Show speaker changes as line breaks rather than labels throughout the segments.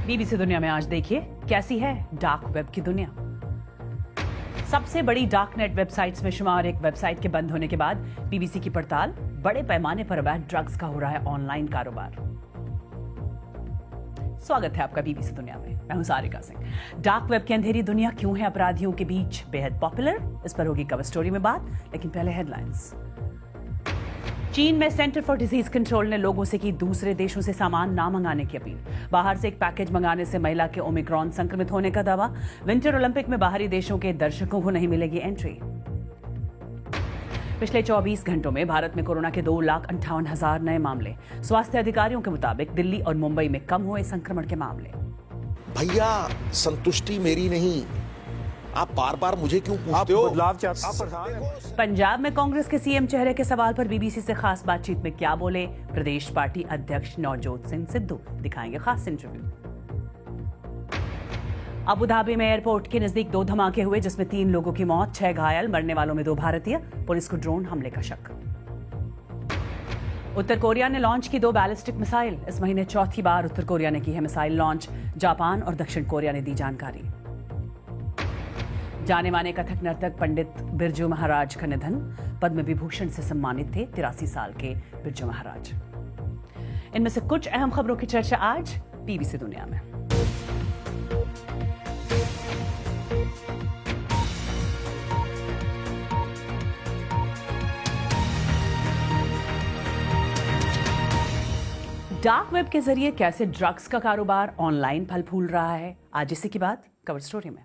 BBC दुनिया में आज देखिए कैसी है डार्क वेब की दुनिया। सबसे बड़ी डार्क नेट वेबसाइट्स में शुमार एक वेबसाइट के बंद होने के बाद बीबीसी की पड़ताल, बड़े पैमाने पर अवैध ड्रग्स का हो रहा है ऑनलाइन कारोबार। स्वागत है आपका बीबीसी दुनिया में, मैं हूं सारिका सिंह। डार्क वेब की अंधेरी दुनिया क्यों है अपराधियों के बीच बेहद पॉपुलर, इस पर होगी कवर स्टोरी में बात, लेकिन पहले हेडलाइंस। चीन में सेंटर फॉर डिजीज कंट्रोल ने लोगों से की दूसरे देशों से सामान ना मंगाने की अपील। बाहर से एक पैकेज मंगाने से महिला के ओमिक्रॉन संक्रमित होने का दावा। विंटर ओलंपिक में बाहरी देशों के दर्शकों को नहीं मिलेगी एंट्री। पिछले 24 घंटों में भारत में कोरोना के 2,58,000 नए मामले। स्वास्थ्य अधिकारियों के मुताबिक दिल्ली और मुंबई में कम हुए संक्रमण के मामले।
भैया संतुष्टि मेरी नहीं, आप बार बार मुझे क्यों पूछते हो?
बदलाव चाहते।
पंजाब में कांग्रेस के सीएम चेहरे के सवाल पर बीबीसी से खास बातचीत में क्या बोले प्रदेश पार्टी अध्यक्ष नवजोत सिंह सिद्धू, दिखाएंगे खास इंटरव्यू। अबू धाबी में एयरपोर्ट के नजदीक 2 धमाके हुए जिसमें 3 लोगों की मौत, 6 घायल, मरने वालों में 2 भारतीय। पुलिस को ड्रोन हमले का शक। उत्तर कोरिया ने लॉन्च की 2 बैलिस्टिक मिसाइल। इस महीने चौथी बार उत्तर कोरिया ने की है मिसाइल लॉन्च। जापान और दक्षिण कोरिया ने दी जानकारी। जाने माने कथक नर्तक पंडित बिरजू महाराज का निधन, पद्म विभूषण से सम्मानित थे 83 साल के बिरजू महाराज। इनमें से कुछ अहम खबरों की चर्चा आज बीबीसी दुनिया में। डार्क वेब के जरिए कैसे ड्रग्स का कारोबार ऑनलाइन फल फूल रहा है, आज इसी की बात कवर स्टोरी में।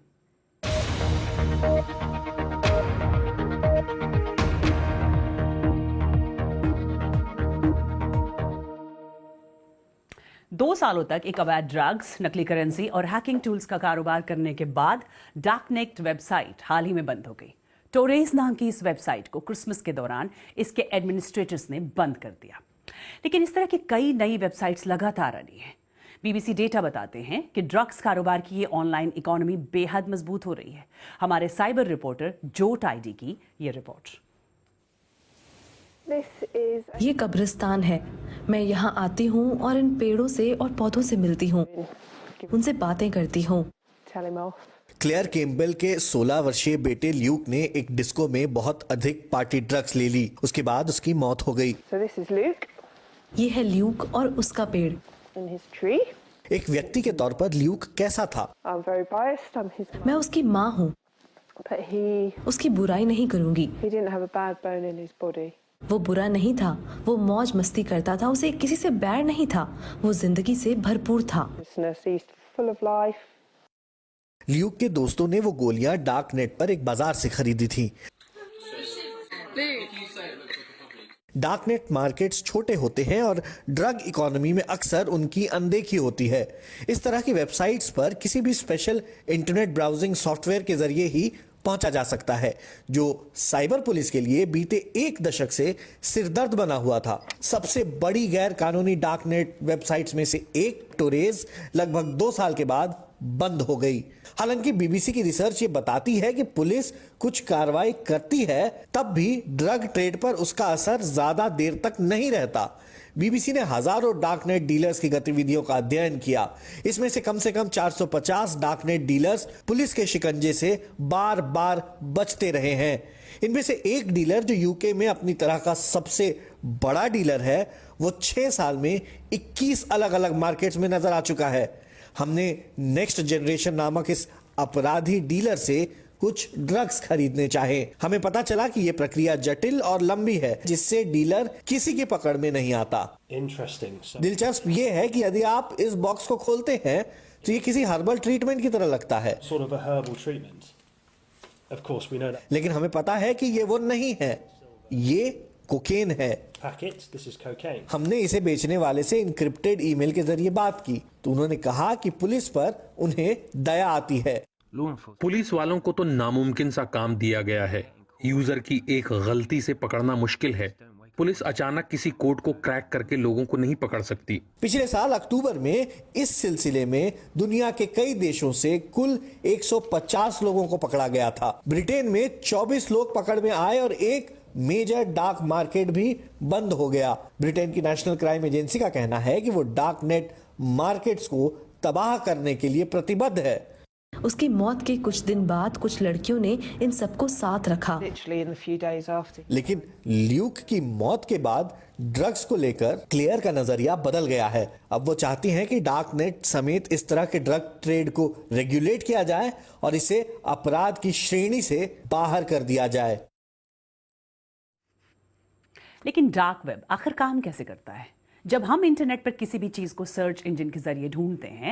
दो सालों तक एक अवैध ड्रग्स, नकली करेंसी और हैकिंग टूल्स का कारोबार करने के बाद डार्कनेट वेबसाइट हाल ही में बंद हो गई। टोरेज नाम की इस वेबसाइट को क्रिसमस के दौरान इसके एडमिनिस्ट्रेटर्स ने बंद कर दिया, लेकिन इस तरह की कई नई वेबसाइट्स लगातार आ रही हैं। बीबीसी डेटा बताते हैं कि ड्रग्स कारोबार की ये ऑनलाइन इकोनॉमी बेहद मजबूत हो रही है। हमारे साइबर रिपोर्टर जो टाइडी की ये रिपोर्ट।
ये कब्रिस्तान है। मैं यहाँ आती हूँ और इन पेड़ों से और पौधों से मिलती हूँ, उनसे बातें करती हूँ।
क्लेयर कैम्पबेल के 16 वर्षीय बेटे ल्यूक ने एक डिस्को में बहुत अधिक पार्टी ड्रग्स ले ली। उसके बाद उसकी मौत हो गई।
ये है ल्यूक और उसका पेड़।
एक व्यक्ति के तौर पर ल्यूक कैसा था?
मैं उसकी माँ हूँ, उसकी बुराई नहीं करूँगी। वो बुरा नहीं था, वो मौज मस्ती करता था, उसे किसी से बैर नहीं था, वो जिंदगी से भरपूर था।
ल्यूक के दोस्तों ने वो गोलियां डार्क नेट पर एक बाजार से खरीदी थी। डार्क नेट मार्केट्स छोटे होते हैं और ड्रग इकोनॉमी में अक्सर उनकी अनदेखी होती है। इस तरह की वेबसाइट्स पर किसी भी स्पेशल इंटरनेट ब्राउजिंग सॉफ्टवेयर के जरिए ही पहुंचा जा सकता है, जो साइबर पुलिस के लिए बीते 1 दशक से सिरदर्द बना हुआ था। सबसे बड़ी गैर कानूनी डार्क नेट वेबसाइट्स में से एक टोरेज लगभग 2 साल के बाद बंद हो गई। हालांकि बीबीसी की रिसर्च ये बताती है कि पुलिस कुछ कार्रवाई करती है, तब भी ड्रग ट्रेड पर उसका असर ज्यादा देर तक नहीं रहता। बीबीसी ने हजारों डार्कनेट डीलर्स की गतिविधियों का अध्ययन किया। इसमें से कम 450 डार्कनेट डीलर्स पुलिस के शिकंजे से बार बार बचते रहे हैं। इनमें से एक डीलर जो यूके में अपनी तरह का सबसे बड़ा डीलर है, वो 6 साल में 21 अलग अलग मार्केट्स में नजर आ चुका है। हमने नेक्स्ट जनरेशन नामक इस अपराधी डीलर से कुछ ड्रग्स खरीदने चाहे। हमें पता चला कि यह प्रक्रिया जटिल और लंबी है, जिससे डीलर किसी की पकड़ में नहीं आता। दिलचस्प ये है कि यदि आप इस बॉक्स को खोलते हैं तो ये किसी हर्बल ट्रीटमेंट की तरह लगता है। लेकिन हमें पता है कि ये वो नहीं है, ये कोकेन है। हमने इसे बेचने वाले से इनक्रिप्टेड ईमेल के जरिए बात की तो उन्होंने कहा कि पुलिस पर उन्हें दया आती है।
पुलिस वालों को तो नामुमकिन सा काम दिया गया है। यूजर की एक गलती से पकड़ना मुश्किल है। पुलिस अचानक किसी कोड को क्रैक करके लोगों को नहीं पकड़ सकती।
पिछले साल अक्टूबर में इस सिलसिले में दुनिया के कई देशों से कुल 150 लोगों को पकड़ा गया था। ब्रिटेन में 24 लोग पकड़ में आए और एक मेजर डार्क मार्केट भी बंद हो गया। ब्रिटेन की नेशनल क्राइम एजेंसी का कहना है कि वो डार्क नेट मार्केट्स को तबाह करने के लिए प्रतिबद्ध है।
उसकी मौत के कुछ दिन बाद कुछ लड़कियों ने इन सबको साथ रखा।
Literally in the few days after.
लेकिन ल्यूक की मौत के बाद ड्रग्स को लेकर क्लेयर का नजरिया बदल गया है। अब वो चाहती हैं कि डार्क नेट समेत इस तरह के ड्रग ट्रेड को रेगुलेट किया जाए और इसे अपराध की श्रेणी से बाहर कर दिया जाए।
लेकिन डार्क वेब आखिर काम कैसे करता है? जब हम इंटरनेट पर किसी भी चीज को सर्च इंजन के जरिए ढूंढते हैं